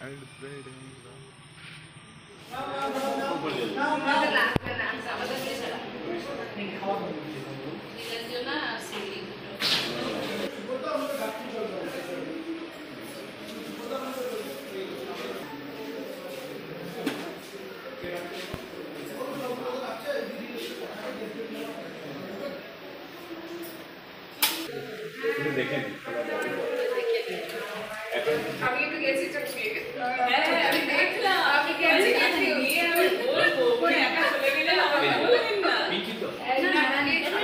and spreading দেখেন আমি একটু গেছি চোখে হ্যাঁ আমি দেখলাম আপনি গেছি গিয়ে আমি বলবো ওই একা চলে গেলে আমাকে বলবেন না পিচি তো না আমি তো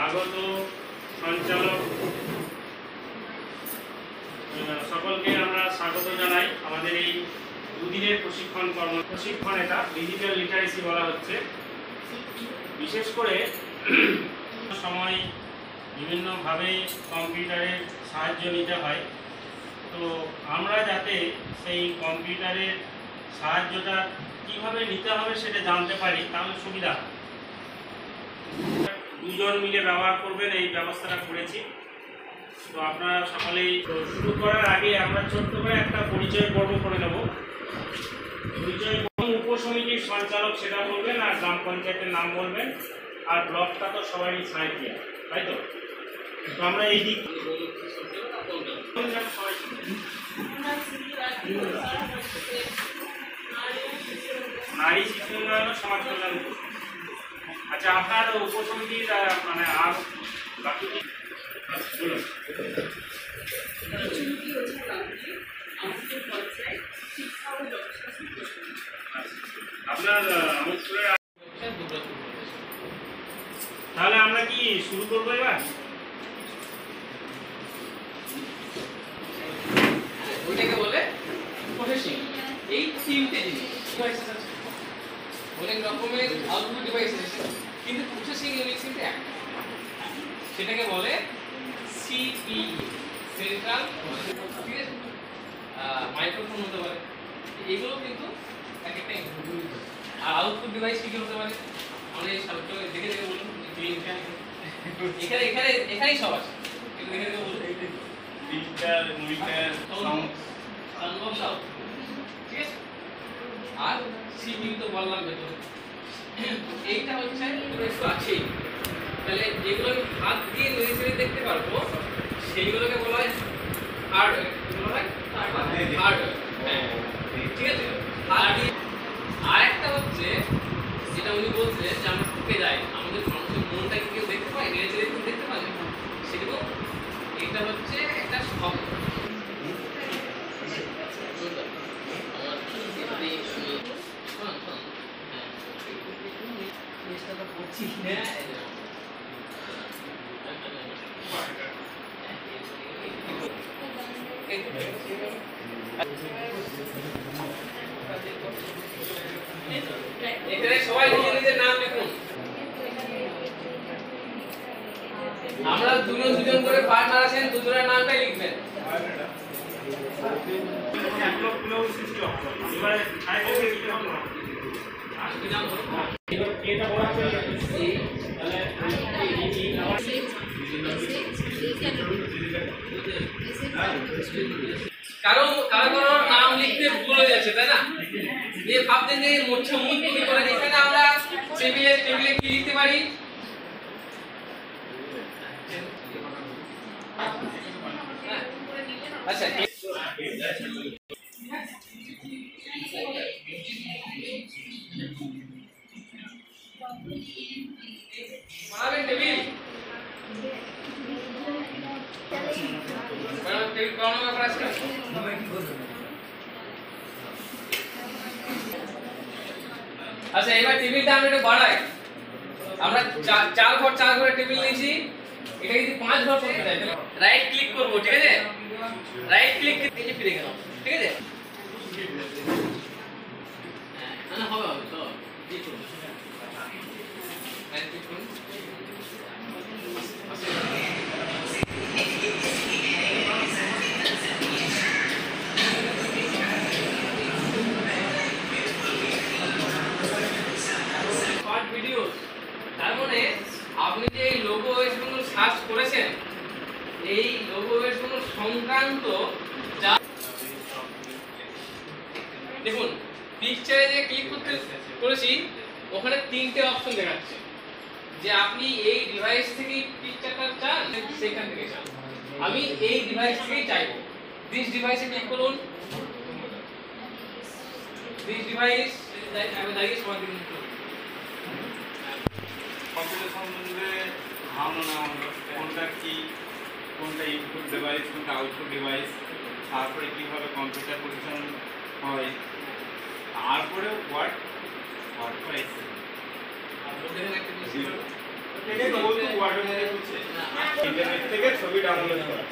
আগত সঞ্চালক সকলকে আমরা স্বাগত জানাই আমাদের এই দুদিনের প্রশিক্ষণ এটা ডিজিটাল লিটারেসি বলা হচ্ছে। বিশেষ করে সময় বিভিন্নভাবে কম্পিউটারের সাহায্য নিতে হয়, তো আমরা যাতে সেই কম্পিউটারের সাহায্যটা কিভাবে নিতে হবে সেটা জানতে পারি তাহলে সুবিধা। দুজন মিলে ব্যবহার করবেন এই ব্যবস্থাটা করেছি। তো আপনারা সকলেই শুরু করার আগে আমরা ছোট্ট করে একটা পরিচয় পর্ব করে নেব। পরিচয় উপসমিতির সঞ্চালক সেটা বলবেন, আর গ্রাম পঞ্চায়েতের নাম বলবেন, আর ব্লকটা তো সবাই সাঁইতিয়া, তাই তো? তো আমরা এই দিক নারী শিশু উন্নয়ন সমাজ কল্যাণ। আচ্ছা, আপনার উপসমিতির মানে আর বাকি বলুন। আপনার তাহলে আমরা কি শুরু করবো এবার? ওইটাকে বলে প্রসেসিং। এই তিনটে জিনিস ডিভাইসেস আছে, অনেক রকমের আউটপুট ডিভাইস আছে, কিন্তু প্রসেসিং ইউনিট কিন্তু একটা, সেটাকে বলে সিপিইউ, সেন্ট্রাল প্রসেসিং। ঠিক আছে, মাইক্রোফোন হতে পারে, এগুলো কিন্তু এক একটা ইনপুট। আর আউটপুট ডিভাইস কি হতে পারে আমাদের সামনে দেখে দেখে বলুন। এখানেই সব আছে, দেখে দেখে বলুন। ডিজিটাল মনিটর সাউন্ড সব, ঠিক আছে। আর সিপিইউ তো বললাম ভেতরে। এইটা হচ্ছে একটু আছেই, তাহলে যেগুলো আমি হাত দিয়ে নড়ে দেখতে পারবো সেইগুলোকে বলা হয় হার্ডওয়্যার। বলা হয় হার্ডওয়্যার, হ্যাঁ, ঠিক আছে। আর একটা হচ্ছে যেটা উনি বলছিলেন যে আমরা ঢুকে যাই, আমাদের মানুষের মনটাকে কেউ দেখতে পাই, নেড়ে দেখতে পাই, সেগুলো এটা হচ্ছে একটা শব্দ। এখানে সবাই নিজের নিজের নাম লিখুন। আমরা দুজন করে পার্টনার আছেন, দুজনের নামটাই লিখবেন। কারো নাম লিখতে ভুল হয়ে যাচ্ছে, তাই না? দিয়ে ভাবতেন যে মুছে মুখ কি করে। এখানে আমরা টেবিলে কি লিখতে পারি? আচ্ছা, বানাবেন টেবিল। টেবিল কোন ব্যাপার আছে? আচ্ছা, এবার টেবিলটা আমরা একটু বাড়াই। আমরা 4 ঘর টেবিল নিয়েছি, এটা যদি 5 ঘর করতে চাই তাহলে রাইট ক্লিক করব, ঠিক আছে? রাইট ক্লিক নিচে ফিরে গেলাম, ঠিক আছে? হ্যাঁ, হবে তো ঠিক করব। রাইট ক্লিক করুন। দেখুন পিকচারে যে ক্লিক করতে করেছি ওখানে 3টে অপশন দেখাচ্ছে যে আপনি এই ডিভাইস থেকে পিকচারটা চান সেখান থেকে চান। আমি এই ডিভাইস থেকেই চাইবো। দিস ডিভাইসে ক্লিক করুন। দিস ডিভাইস আমি দাঁড়িয়ে সমাজ দিন। কম্পিউটার সম্বন্ধে ধারণা কোনটা কি, কোনটা ইনপুট ডিভাইস, কোনটা আউটপুট ডিভাইস, তারপরে কীভাবে কম্পিউটার পরিচালনা হয়, তারপরে ওয়ার্ড ফর এক্সেল। ওয়ার্ডের মধ্যে হচ্ছে ইন্টারনেট থেকে ছবি ডাউনলোড করা।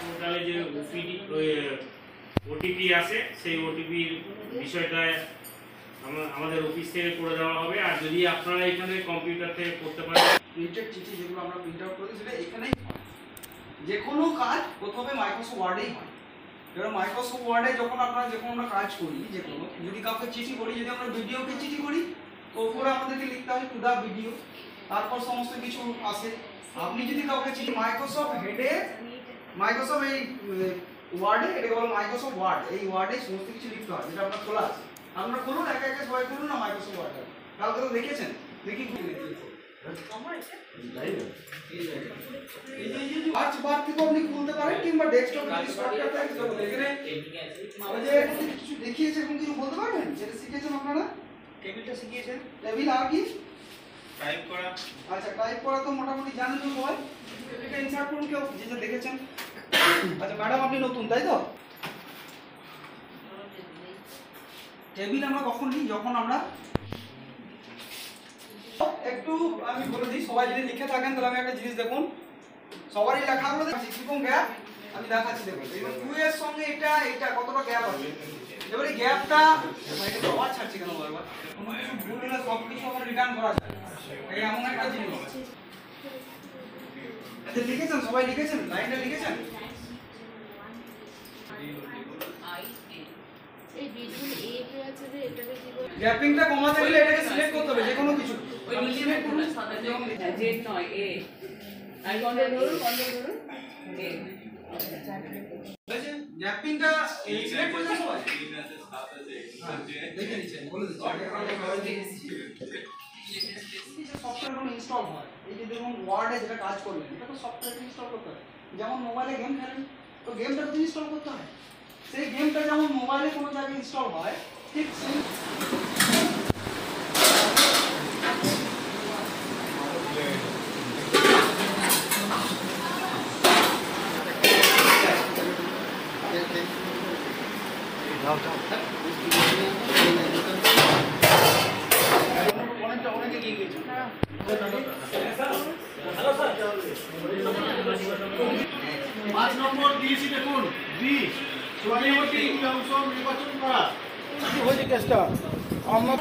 পোর্টালে যে ওটিপি আছে সেই ওটিপির বিষয়টা আমাদের অফিস থেকে করে দেওয়া হবে। আর যদি আপনারা এখানে কম্পিউটার থেকে করতে পারেন, প্রিন্টেড চিঠি যেগুলো আমরা প্রিন্ট আউট করি সেটা এখানেই হয়। যে কোনো কাজ প্রথমে মাইক্রোসফট ওয়ার্ডেই হয়। এবার মাইক্রোসফট ওয়ার্ডে যখন আপনারা যখন আমরা কাজ করি, যে কোনো যদি কাউকে চিঠি করি, যদি আমরা ভিডিওকে চিঠি করি তো উপরে আমাদেরকে লিখতে হয় টু দা ভিডিও, তারপর সমস্ত কিছু আসে। আপনি যদি কাউকে চিঠি মাইক্রোসফট হেডে, মাইক্রোসফট এই ওয়ার্ডে, এটাকে বলো মাইক্রোসফট ওয়ার্ড, এই ওয়ার্ডে সমস্ত কিছু লিখতে হয়, যেটা আপনার খোলা আছে। আপনারা খুলুন, একে একে সবাই খুলুন না মাইক্রোসফট ওয়ার্ডটা। কালকে তো দেখেছেন, দেখি সার্চ বার থেকে আপনি খুলতে পারেন, কিংবা ডেস্কটপে যদি শর্টকাট থাকে তো এখানে ওই যে কিছু দেখিয়েছে, এখন কিছু বলতে পারবেন যেটা শিখেছেন আপনারা? টেবিলটা শিখিয়েছেন, টেবিল আর কি টাইপ করা। আচ্ছা, টাইপ করা তো মোটামুটি জানেন তো সবাই। এটা ইনসার্ট করুন কেউ যেটা দেখেছেন। আচ্ছা ম্যাডাম, আপনি নতুন তাই তো? টেবিল আমরা কখন নিই? যখন আমরা একটু আমি বলে দিই, সবাই যদি লিখে থাকেন তাহলে আমি একটা জিনিস দেখুন, সবারই লেখাগুলো দেখাচ্ছি কিরকম গ্যাপ আমি দেখাচ্ছি। দেখুন এবার 2 এর সঙ্গে এটা কতটা গ্যাপ আছে। এবার এই গ্যাপটা এটা আওয়াজ ছাড়ছে কেন বারবার? কোনো কিছু ভুল হলে সব কিছু আমরা রিটার্ন করা যায়, এই এমন একটা জিনিস। আচ্ছা লিখেছেন, সবাই লিখেছেন, লাইনটা লিখেছেন? গ্যাপিংটা কমাতে গেলে এটাকে সিলেক্ট করতে হবে, যে কোনো কিছু আপনি সিলেক্ট করুন। জেড নয়, এ আই কন্ট্রোল ধরুন, এ গ্যাপিংটা সিলেক্ট করে দেন সবাই। দেখে নিচ্ছেন, বলে দিচ্ছি। সফটওয়্যার ইনস্টল হয়, এই যে দেখুন ওয়ার্ডে যেটা কাজ করলেন, এটা তো সফটওয়্যার ইনস্টল করতে হয়। যেমন মোবাইলে গেম খেলেন তো গেমটা তো ইনস্টল করতে হয়। সেই গেমটা যেমন মোবাইলে কোনো জায়গায় ইনস্টল হয়, ঠিক সেই অনেকে এগিয়ে গিয়েছে। 5 নম্বর দিয়েছি, দেখুন বি সোয়ালিমতি অংশ নির্বাচন করা কি হয়েছে কেসটা। হালকা